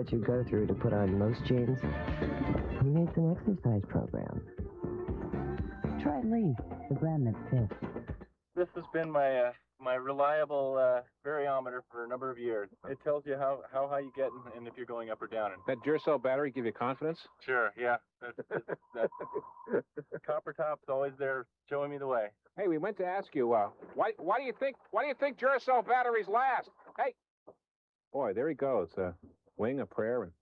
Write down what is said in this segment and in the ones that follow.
what you go through to put on most jeans? He makes an exercise program. Try Lee, the brand that fits. This has been my my reliable variometer for a number of years. It tells you how high you get and if you're going up or down. That Duracell battery give you confidence? Sure, yeah. That copper top's always there showing me the way. Hey, we meant to ask you, why do you think Duracell batteries last? Hey, boy, there he goes. Wing, a prayer, and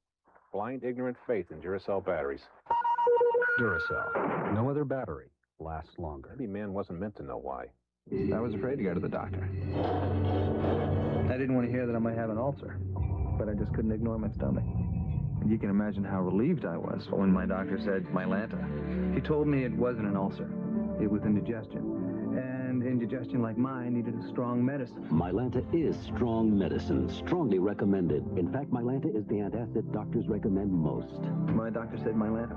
blind, ignorant faith in Duracell batteries. Duracell. No other battery lasts longer. Maybe man wasn't meant to know why. I was afraid to go to the doctor. I didn't want to hear that I might have an ulcer, but I just couldn't ignore my stomach. You can imagine how relieved I was when my doctor said Mylanta. He told me it wasn't an ulcer. It was indigestion. And indigestion like mine needed a strong medicine. Mylanta is strong medicine, strongly recommended. In fact, Mylanta is the antacid doctors recommend most. My doctor said Mylanta.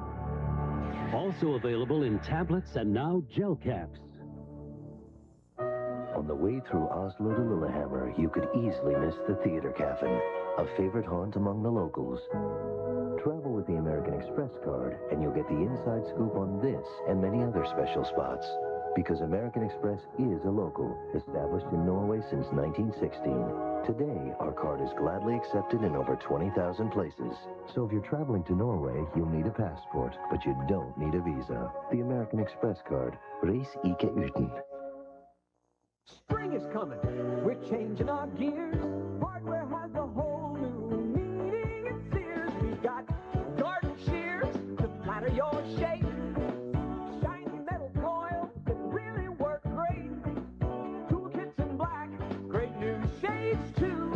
Also available in tablets and now gel caps. On the way through Oslo to Lillehammer, you could easily miss the theater caffin, a favorite haunt among the locals. Travel with the American Express card, and you'll get the inside scoop on this and many other special spots. Because American Express is a local, established in Norway since 1916. Today, our card is gladly accepted in over 20,000 places. So if you're traveling to Norway, you'll need a passport, but you don't need a visa. The American Express card. Reis ikke uten. Spring is coming. We're changing our gears. Hardware has a whole new meaning and Sears. We've got garden shears to flatter your shape. Shiny metal coils that really work great. Toolkits in black, great new shades too.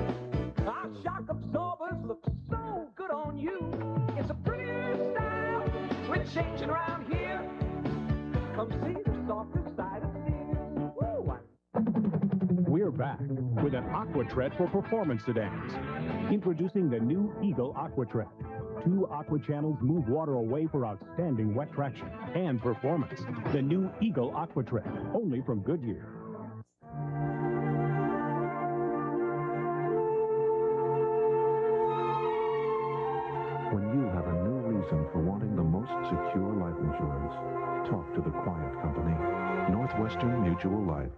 Our shock absorbers look so good on you. It's a prettier style. We're changing around here. Come see the softer side of Sears. We're back with an AquaTread for performance sedans. Introducing the new Eagle AquaTread. 2 aqua channels move water away for outstanding wet traction and performance. The new Eagle AquaTread, only from Goodyear. When you have a new reason for wanting the most secure life insurance, talk to the quiet company, Northwestern Mutual Life.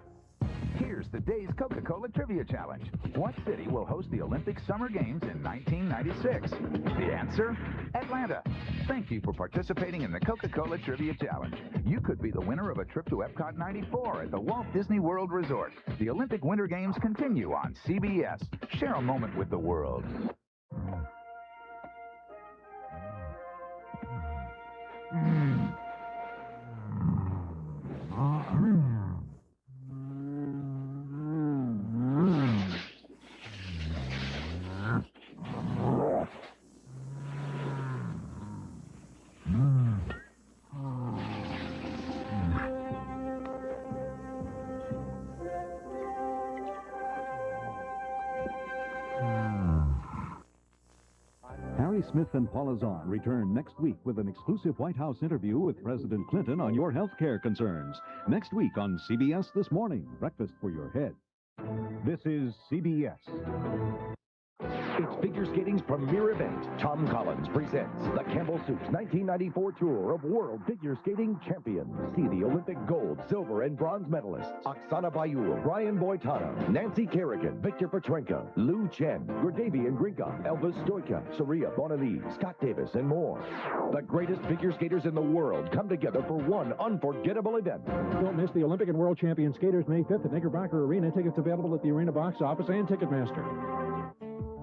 Here's the day's Coca-Cola Trivia Challenge. What city will host the Olympic Summer Games in 1996? The answer? Atlanta. Thank you for participating in the Coca-Cola Trivia Challenge. You could be the winner of a trip to Epcot 94 at the Walt Disney World Resort. The Olympic Winter Games continue on CBS. Share a moment with the world. Harry Smith and Paula Zahn return next week with an exclusive White House interview with President Clinton on your health care concerns. Next week on CBS This Morning, breakfast for your head. This is CBS. It's figure skating's premier event. Tom Collins presents the Campbell Soups 1994 Tour of World Figure Skating Champions. See the Olympic gold, silver, and bronze medalists Oksana Bayul, Brian Boitano, Nancy Kerrigan, Victor Petrenko, Lou Chen, Gurdavian Grinka, Elvis Stoica, Saria Bonavie, Scott Davis, and more. The greatest figure skaters in the world come together for one unforgettable event. Don't miss the Olympic and World Champion Skaters May 5th at Knickerbocker Arena. Tickets available at the Arena box office and Ticketmaster.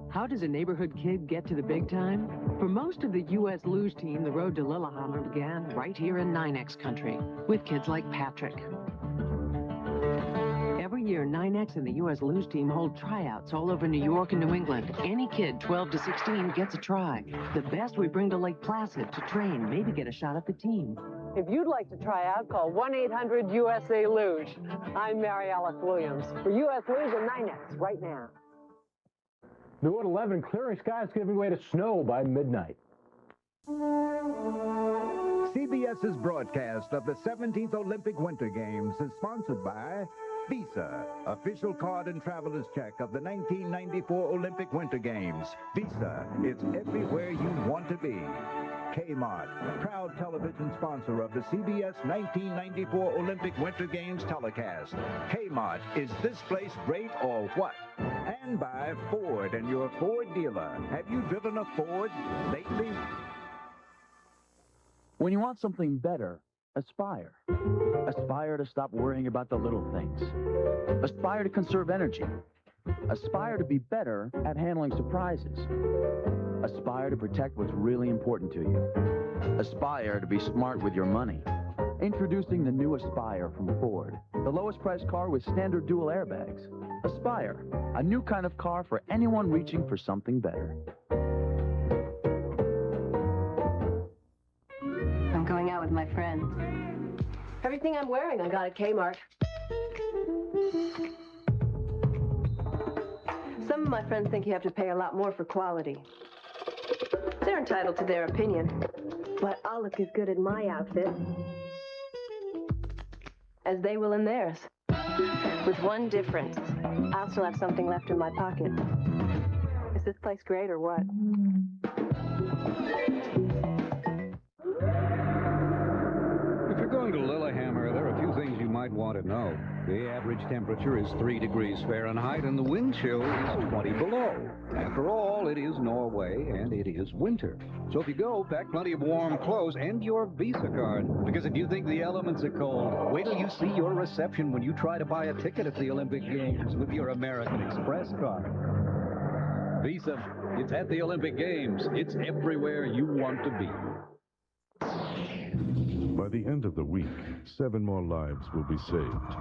How does a neighborhood kid get to the big time? For most of the U.S. luge team, the road to Lillehammer began right here in 9X country, with kids like Patrick. Every year, 9X and the U.S. luge team hold tryouts all over New York and New England. Any kid 12 to 16 gets a try. The best we bring to Lake Placid to train, maybe get a shot at the team. If you'd like to try out, call 1-800-USA-LUGE. I'm Mary Alice Williams for U.S. Luge and 9X right now. New at 11, clearing skies giving way to snow by midnight. CBS's broadcast of the 17th Olympic Winter Games is sponsored by Visa, official card and traveler's check of the 1994 Olympic Winter Games. Visa, it's everywhere you want to be. Kmart, proud television sponsor of the CBS 1994 Olympic Winter Games telecast. Kmart, is this place great or what? And by Ford and your Ford dealer. Have you driven a Ford lately? When you want something better, aspire. Aspire to stop worrying about the little things. Aspire to conserve energy. Aspire to be better at handling surprises. Aspire to protect what's really important to you. Aspire to be smart with your money. Introducing the new Aspire from Ford, the lowest priced car with standard dual airbags. Aspire, a new kind of car for anyone reaching for something better. I'm going out with my friends. Everything I'm wearing I got at Kmart. Some of my friends think you have to pay a lot more for quality. They're entitled to their opinion. But I'll look as good in my outfit as they will in theirs. With one difference. I'll still have something left in my pocket. Is this place great or what? If you're going to Lillehammer, there are a few things you might want to know. The average temperature is 3 degrees Fahrenheit, and the wind chill is 20 below. After all, it is Norway, and it is winter. So if you go, pack plenty of warm clothes and your Visa card. Because if you think the elements are cold, wait till you see your reception when you try to buy a ticket at the Olympic Games with your American Express card. Visa, it's at the Olympic Games. It's everywhere you want to be. By the end of the week, 7 more lives will be saved.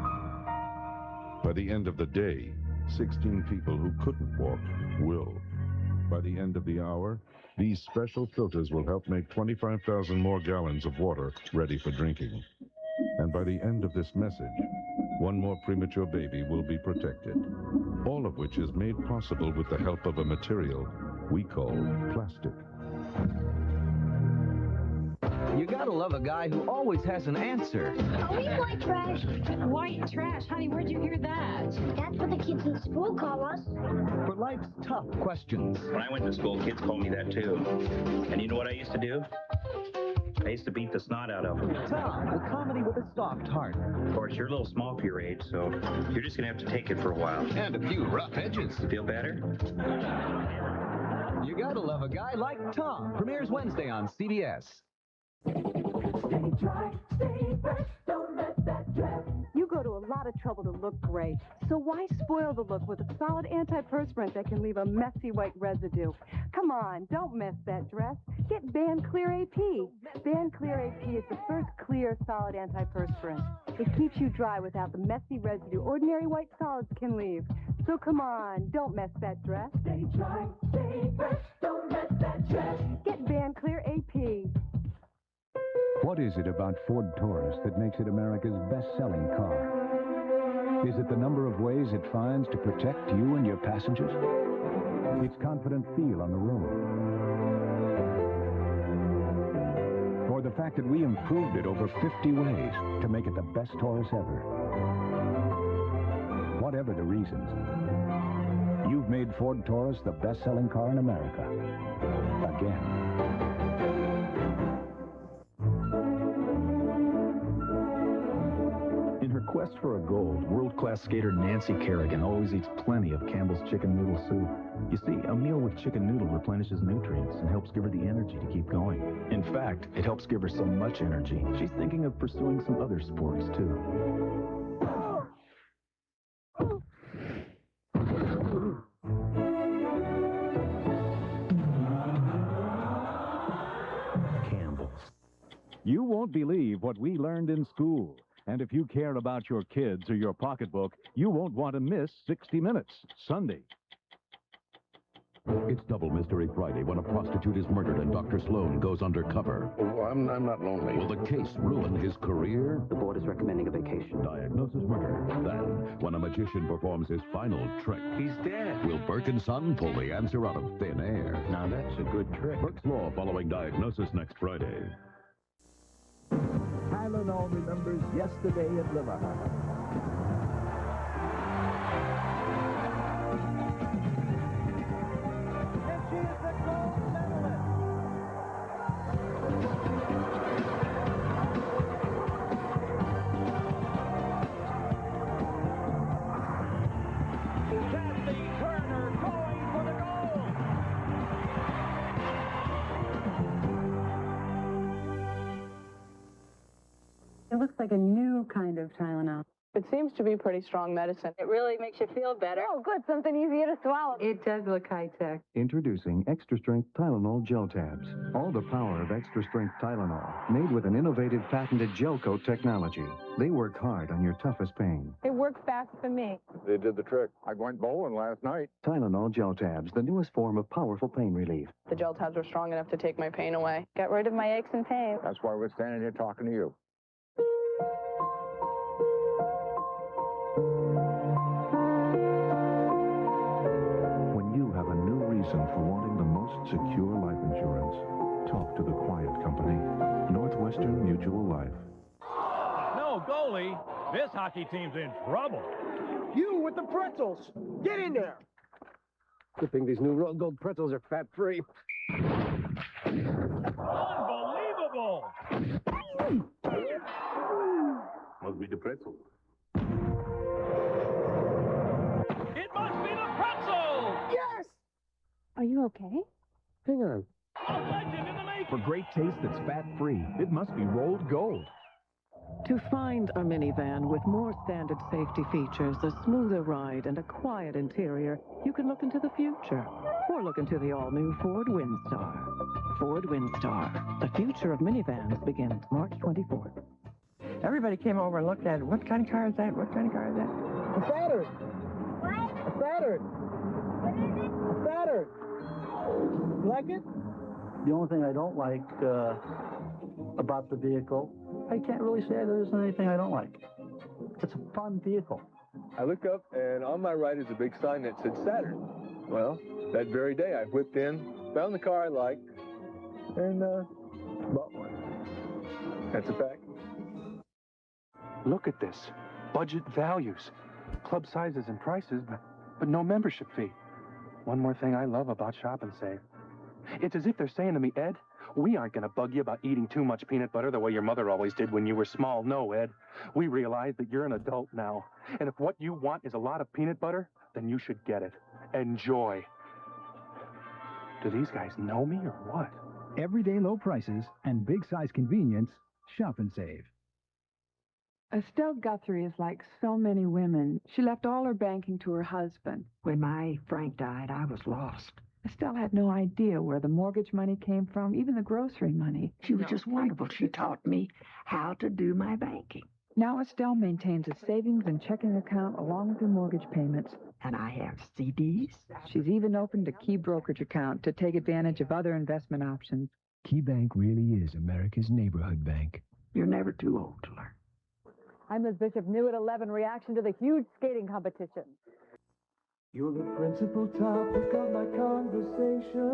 By the end of the day, 16 people who couldn't walk will. By the end of the hour, these special filters will help make 25,000 more gallons of water ready for drinking. And by the end of this message, 1 more premature baby will be protected. All of which is made possible with the help of a material we call plastic. You gotta love a guy who always has an answer. Are we white trash? White trash? Honey, where'd you hear that? That's what the kids in school call us. For life's tough questions. When I went to school, kids called me that too. And you know what I used to do? I used to beat the snot out of them. Tom, a comedy with a soft heart. Of course, you're a little small for your age, so you're just gonna have to take it for a while. And a few rough edges. You feel better? You gotta love a guy like Tom. Premieres Wednesday on CBS. You go to a lot of trouble to look great, so why spoil the look with a solid antiperspirant that can leave a messy white residue? Come on, don't mess that dress. Get Band Clear AP. Band Clear AP is the first clear, solid antiperspirant. It keeps you dry without the messy residue ordinary white solids can leave. So come on, don't mess that dress. Stay dry, stay fresh, don't mess that dress. Get Band Clear AP. What is it about Ford Taurus that makes it America's best-selling car? Is it the number of ways it finds to protect you and your passengers? Its confident feel on the road? Or the fact that we improved it over 50 ways to make it the best Taurus ever? Whatever the reasons, you've made Ford Taurus the best-selling car in America. Again. In her quest for a gold, world-class skater Nancy Kerrigan always eats plenty of Campbell's chicken noodle soup. You see, a meal with chicken noodle replenishes nutrients and helps give her the energy to keep going. In fact, it helps give her so much energy, she's thinking of pursuing some other sports, too. Campbell's. You won't believe what we learned in school. And if you care about your kids or your pocketbook, you won't want to miss 60 Minutes, Sunday. It's Double Mystery Friday when a prostitute is murdered and Dr. Sloan goes undercover. Oh, I'm not lonely. Will the case ruin his career? The board is recommending a vacation. Diagnosis murder. Then, when a magician performs his final trick, He's dead. will Burke and Son pull the answer out of thin air? Now that's a good trick. Burke's Law following Diagnosis next Friday. Tylenol remembers yesterday at Lillehammer. looks like a new kind of Tylenol. It seems to be pretty strong medicine. It really makes you feel better. Oh, good. Something easier to swallow. It does look high-tech. Introducing extra-strength Tylenol gel tabs. All the power of extra-strength Tylenol, made with an innovative patented gel coat technology. They work hard on your toughest pain. It works fast for me. They did the trick. I went bowling last night. Tylenol gel tabs, the newest form of powerful pain relief. The gel tabs were strong enough to take my pain away. Got rid of my aches and pains. That's why we're standing here talking to you. When you have a new reason for wanting the most secure life insurance, talk to the quiet company, Northwestern Mutual Life. No, goalie. This hockey team's in trouble. You with the pretzels. Get in there. Good thing these new rolled gold pretzels are fat-free. Unbelievable! Must be the pretzel. It must be the pretzel! Yes! Are you okay? Hang on. A legend in the making! For great taste that's fat-free, it must be rolled gold. To find a minivan with more standard safety features, a smoother ride, and a quiet interior, you can look into the future. Or look into the all-new Ford Windstar. Ford Windstar. The future of minivans begins March 24th. Everybody came over and looked at it. What kind of car is that? What kind of car is that? A Saturn. What? A Saturn. What is it? A Saturn. You like it? The only thing I don't like about the vehicle, I can't really say there isn't anything I don't like. It's a fun vehicle. I looked up, and on my right is a big sign that said Saturn. Well, that very day, I whipped in, found the car I liked, and bought one. That's a fact. Look at this. Budget values. Club sizes and prices, but no membership fee. One more thing I love about Shop and Save. It's as if they're saying to me, Ed, we aren't going to bug you about eating too much peanut butter the way your mother always did when you were small. No, Ed. We realize that you're an adult now. And if what you want is a lot of peanut butter, then you should get it. Enjoy. Do these guys know me or what? Everyday low prices and big size convenience. Shop and Save. Estelle Guthrie is like so many women. She left all her banking to her husband. When my Frank died, I was lost. Estelle had no idea where the mortgage money came from, even the grocery money. She was just wonderful. She taught me how to do my banking. Now Estelle maintains a savings and checking account along with her mortgage payments. And I have CDs. She's even opened a Key brokerage account to take advantage of other investment options. Key Bank really is America's neighborhood bank. You're never too old to learn. I'm Ms. Bishop, new at 11, reaction to the huge skating competition. You're the principal topic of my conversation.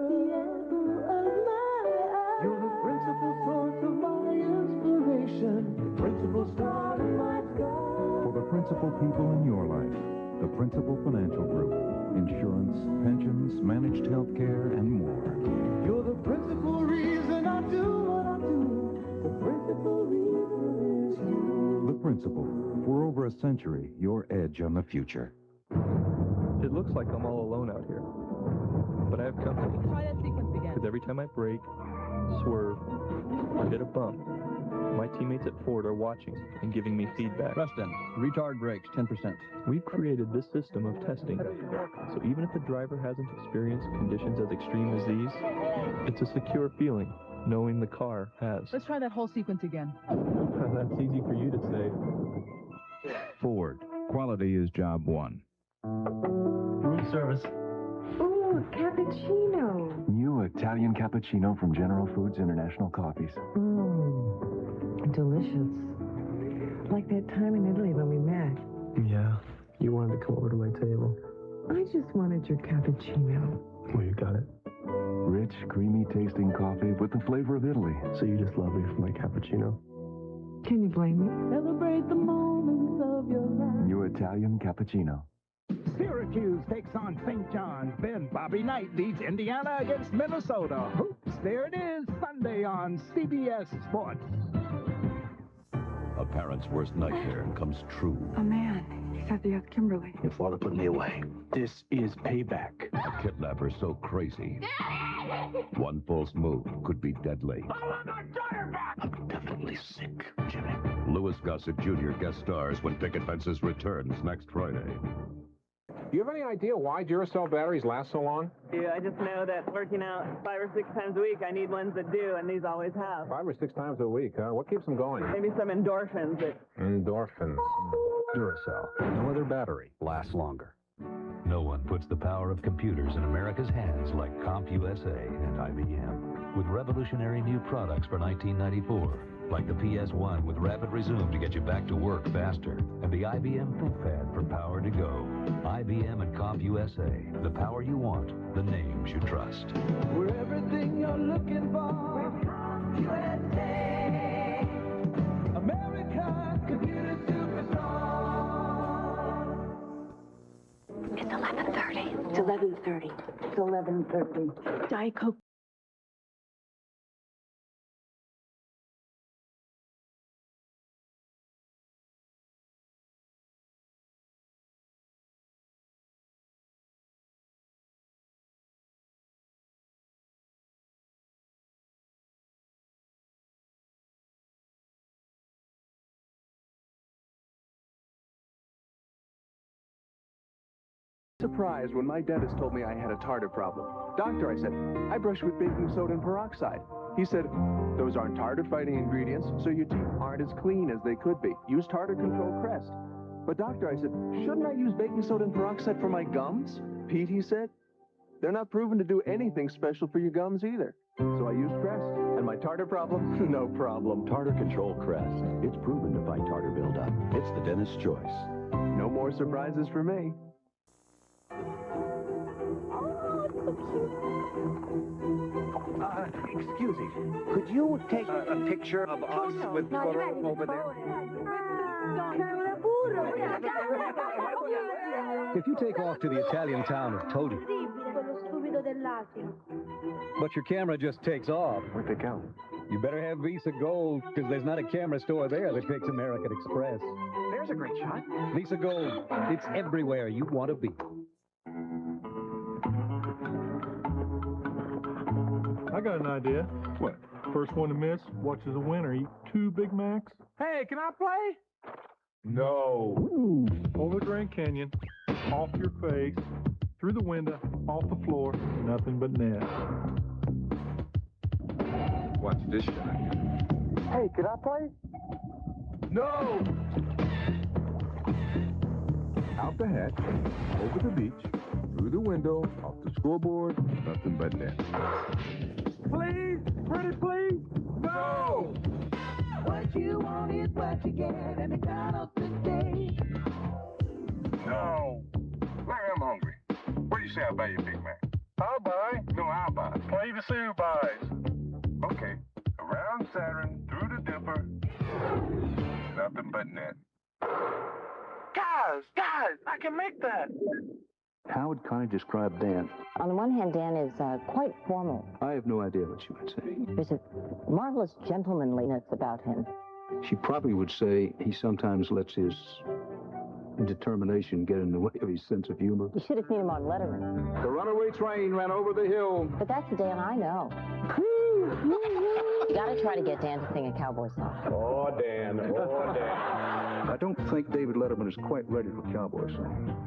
The apple of my eye. You're the principal source of my inspiration. The principal star in my sky. For the principal people in your life, the Principal Financial Group. Insurance, pensions, managed health care, and more. You're the principal reason I do what I do. The principal reason is you. The Principal. For over a century, your edge on the future. It looks like I'm all alone out here, but I have company. Try that sequence again. Because every time I brake, swerve, or hit a bump, my teammates at Ford are watching and giving me feedback. Preston, retard brakes, 10%. We've created this system of testing, so even if the driver hasn't experienced conditions as extreme as these, it's a secure feeling knowing the car has. Let's try that whole sequence again. That's easy for you to say. Ford, quality is job one. Room service. Ooh, cappuccino. New Italian cappuccino from General Foods International Coffees. Delicious. Like that time in Italy when we met. Yeah, you wanted to come over to my table. I just wanted your cappuccino. Well, you got it. Rich, creamy tasting coffee with the flavor of Italy. So you just love me for my cappuccino? Can you blame me? Celebrate the moments of your life. New Italian cappuccino. Syracuse takes on St. John's. Then Bobby Knight leads Indiana against Minnesota. Hoops, there it is, Sunday on CBS Sports. A parent's worst nightmare comes true. A man. He said he has Kimberly. Your father put me away. This is payback. A kidnapper so crazy. One false move could be deadly. I want my daughter back! A definite deadly sick, Jimmy. Louis Gossett Jr. guest stars when Picket Fences returns next Friday. Do you have any idea why Duracell batteries last so long? I just know that working out 5 or 6 times a week, I need ones that do, and these always have. 5 or 6 times a week, huh? What keeps them going? Maybe some endorphins. Endorphins. Duracell. No other battery lasts longer. No one puts the power of computers in America's hands like CompUSA and IBM. With revolutionary new products for 1994, like the PS1 with rapid resume to get you back to work faster, and the IBM ThinkPad for power to go. IBM and CompUSA, the power you want, the names you trust. We're everything you're looking for. USA, America, computer superstar. It's 11:30. It's 11:30. It's 11:30. Diet Coke. Surprised when my dentist told me I had a tartar problem. Doctor, I said, I brush with baking soda and peroxide. He said, those aren't tartar-fighting ingredients, so your teeth aren't as clean as they could be. Use Tartar Control Crest. But doctor, I said, shouldn't I use baking soda and peroxide for my gums? Pete, he said, they're not proven to do anything special for your gums either. So I used Crest, and my tartar problem, no problem. Tartar Control Crest. It's proven to fight tartar buildup. It's the dentist's choice. No more surprises for me. Excuse me. Could you take a picture of us with photo over there? If you take off to the Italian town of Todi, but your camera just takes off, where'd they go? You better have Visa Gold, because there's not a camera store there that takes American Express. There's a great shot. Visa Gold, it's everywhere you want to be. I got an idea. What? First one to miss watches a winner eat 2 Big Macs. Hey, can I play? No. Over the Grand Canyon, off your face, through the window, off the floor, nothing but net. Watch this shot. Hey, can I play? No! Out the hatch, over the beach, through the window, off the scoreboard, nothing but net. Please, pretty please. No! What you want is what you get at McDonald's today. No. I'm hungry. What do you say I buy you a Big Mac? I'll buy. No, I'll buy. Play the Sue buys. Okay. Around Saturn, through the dipper, nothing but net. Guys, I can make that. How would Connie describe Dan? On the one hand, Dan is quite formal. I have no idea what she would say. There's a marvelous gentlemanliness about him. She probably would say he sometimes lets his determination get in the way of his sense of humor. You should have seen him on Letterman. The runaway train ran over the hill. But that's the Dan I know. You gotta try to get Dan to sing a cowboy song. Oh, Dan. Oh, Dan. I don't think David Letterman is quite ready for cowboy song.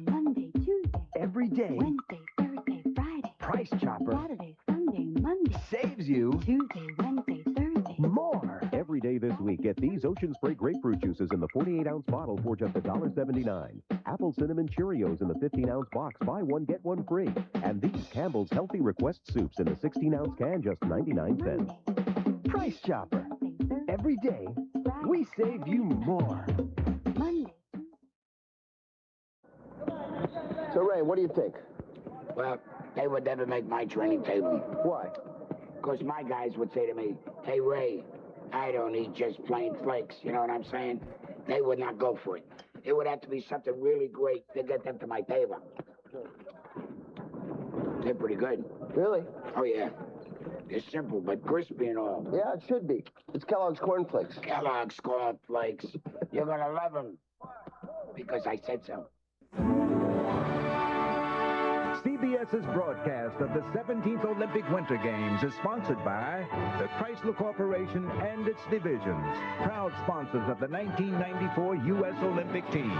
Monday, Tuesday. Every day. Wednesday, Thursday, Friday. Price Chopper. Saturday, Sunday, Monday. Saves you. Tuesday, Wednesday, Thursday. More. Every day this week, get these Ocean Spray grapefruit juices in the 48-ounce bottle for just $1.79. Apple Cinnamon Cheerios in the 15-ounce box. Buy one, get one free. And these Campbell's Healthy Request soups in the 16-ounce can, just 99 cents. Price Chopper. Every day, we save you more. Monday. So, Ray, what do you think? Well, they would never make my training table. Why? Because my guys would say to me, hey, Ray, I don't eat just plain flakes. You know what I'm saying? They would not go for it. It would have to be something really great to get them to my table. They're pretty good. Really? Oh, yeah. They're simple, but crispy and all. Yeah, it should be. It's Kellogg's Corn Flakes. Kellogg's Corn Flakes. You're going to love them. Because I said so. CBS's broadcast of the 17th Olympic Winter Games is sponsored by the Chrysler Corporation and its divisions, proud sponsors of the 1994 U.S. Olympic team.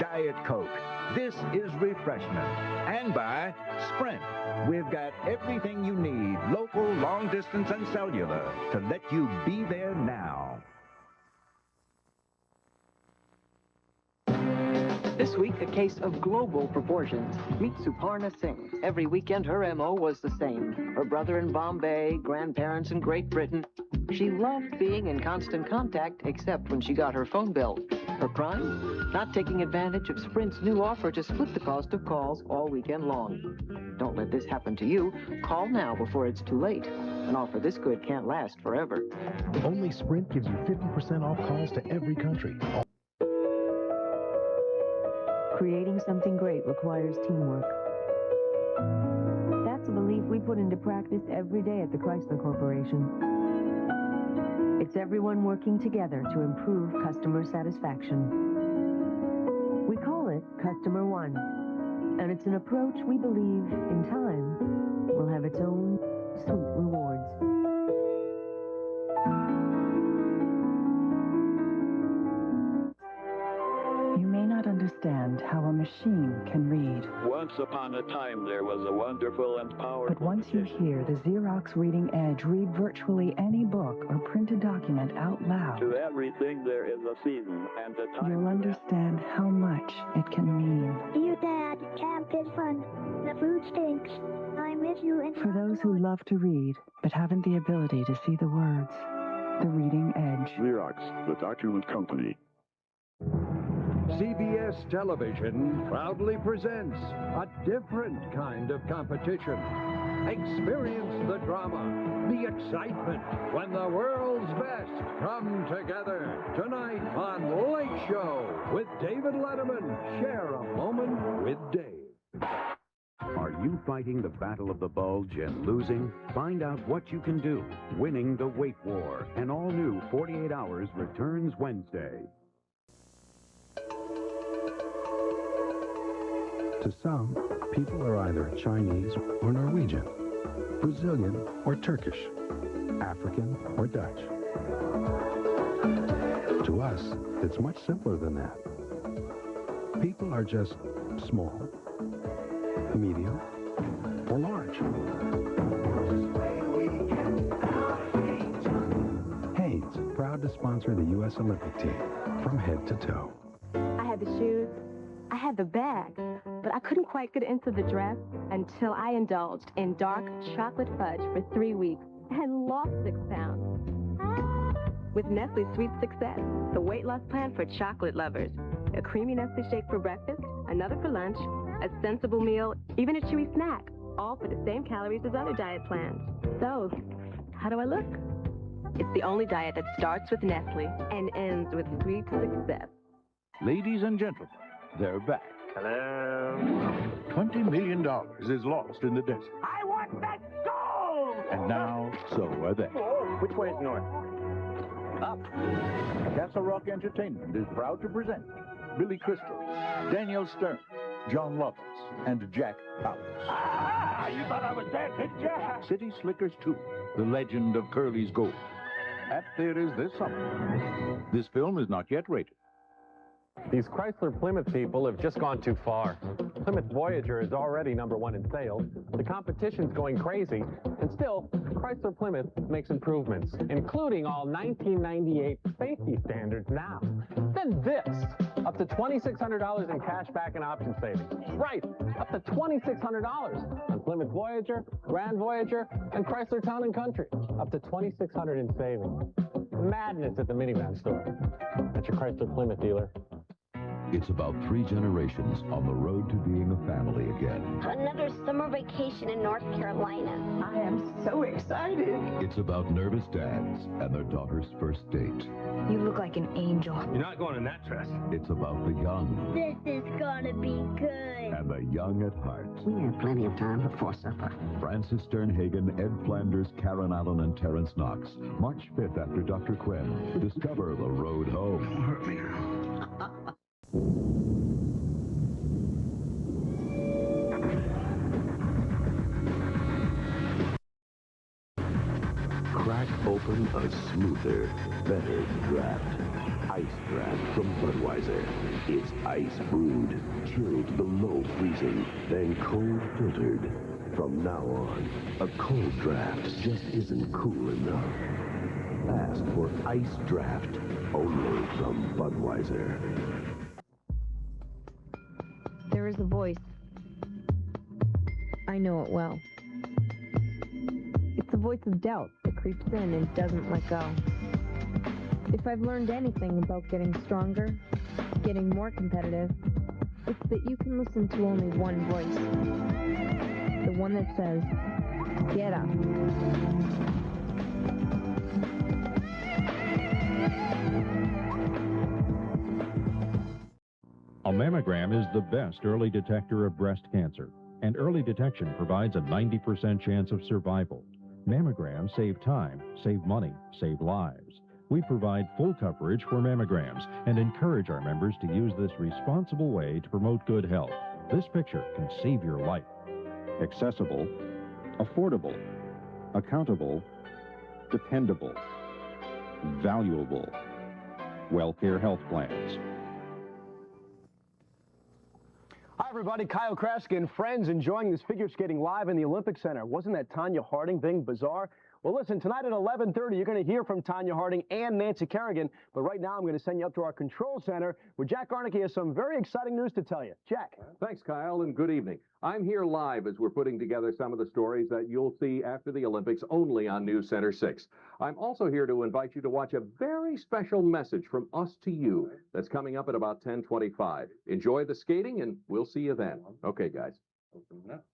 Diet Coke. This is refreshment. And by Sprint. We've got everything you need, local, long distance, and cellular, to let you be there now. This week, a case of global proportions. Meet Suparna Singh. Every weekend, her M.O. was the same. Her brother in Bombay, grandparents in Great Britain. She loved being in constant contact, except when she got her phone bill. Her crime? Not taking advantage of Sprint's new offer to split the cost of calls all weekend long. Don't let this happen to you. Call now before it's too late. An offer this good can't last forever. Only Sprint gives you 50% off calls to every country. Creating something great requires teamwork. That's a belief we put into practice every day at the Chrysler Corporation. It's everyone working together to improve customer satisfaction. We call it Customer One, and it's an approach we believe, in time, will have its own sweet rewards. You may not understand how a machine can read. Once upon a time, there was a wonderful and powerful... But once you hear the Xerox Reading Edge read virtually any book or printed document out loud, To everything there is a season and a time. you'll understand how much it can mean. Dear Dad, camp is fun. The food stinks. I miss you and... For those who love to read, but haven't the ability to see the words, the Reading Edge. Xerox, the document company. CBS Television proudly presents a different kind of competition. Experience the drama, the excitement when the world's best come together. Tonight on Late Show with David Letterman. Share a moment with Dave. Are you fighting the battle of the bulge and losing? Find out what you can do. Winning the Weight War. An all-new 48 Hours returns Wednesday. To some, people are either Chinese or Norwegian, Brazilian or Turkish, African or Dutch. To us, it's much simpler than that. People are just small, medium, or large. Hanes, proud to sponsor the U.S. Olympic team from head to toe. I had the shoes, I had the bag, but I couldn't quite get into the dress until I indulged in dark chocolate fudge for 3 weeks and lost 6 pounds. With Nestle's Sweet Success, the weight loss plan for chocolate lovers. A creamy Nestle shake for breakfast, another for lunch, a sensible meal, even a chewy snack, all for the same calories as other diet plans. So, how do I look? It's the only diet that starts with Nestle and ends with sweet success. Ladies and gentlemen, they're back. Hello? $20 million is lost in the desert. I want that gold! And now, so are they. Which way is north? Up. Castle Rock Entertainment is proud to present Billy Crystal, Daniel Stern, John Lovitz, and Jack Palance. Ah, you thought I was dead, didn't you? City Slickers 2, The Legend of Curly's Gold. At theaters this summer. This film is not yet rated. These Chrysler Plymouth people have just gone too far. Plymouth Voyager is already #1 in sales. The competition's going crazy. And still, Chrysler Plymouth makes improvements, including all 1998 safety standards now. Then this, up to $2,600 in cash back and option savings. Right, up to $2,600 on Plymouth Voyager, Grand Voyager, and Chrysler Town & Country. Up to $2,600 in savings. Madness at the minivan store. That's your Chrysler Plymouth dealer. It's about 3 generations on the road to being a family again. Another summer vacation in North Carolina. I am so excited. It's about nervous dads and their daughter's first date. You look like an angel. You're not going in that dress. It's about the young This is gonna be good. and the young at heart. We have plenty of time before supper. Francis Sternhagen, Ed Flanders, Karen Allen, and Terrence Knox. March 5th after Dr. Quinn. Discover the road home. Don't hurt me now. crack open a smoother, better draft. Ice Draft from Budweiser. It's ice brewed, chilled below freezing, then cold filtered. From now on, a cold draft just isn't cool enough. Ask for Ice Draft, only from Budweiser. There is a voice. I know it well. It's the voice of doubt that creeps in and doesn't let go. If I've learned anything about getting stronger, getting more competitive, it's that you can listen to only one voice. The one that says, get up. A mammogram is the best early detector of breast cancer, and early detection provides a 90% chance of survival. Mammograms save time, save money, save lives. We provide full coverage for mammograms and encourage our members to use this responsible way to promote good health. This picture can save your life. Accessible, affordable, accountable, dependable, valuable. WellCare Health Plans. Hi, everybody. Kyle Kraska and friends enjoying this figure skating live in the Olympic Center. Wasn't that Tanya Harding thing bizarre? Well, listen, tonight at 11:30, you're going to hear from Tanya Harding and Nancy Kerrigan. But right now, I'm going to send you up to our control center where Jack Arnicki has some very exciting news to tell you. Jack. Thanks, Kyle, and good evening. I'm here live as we're putting together some of the stories that you'll see after the Olympics only on News Center 6. I'm also here to invite you to watch a very special message from us to you that's coming up at about 10:25. Enjoy the skating, and we'll see you then. Okay, guys. Open it up.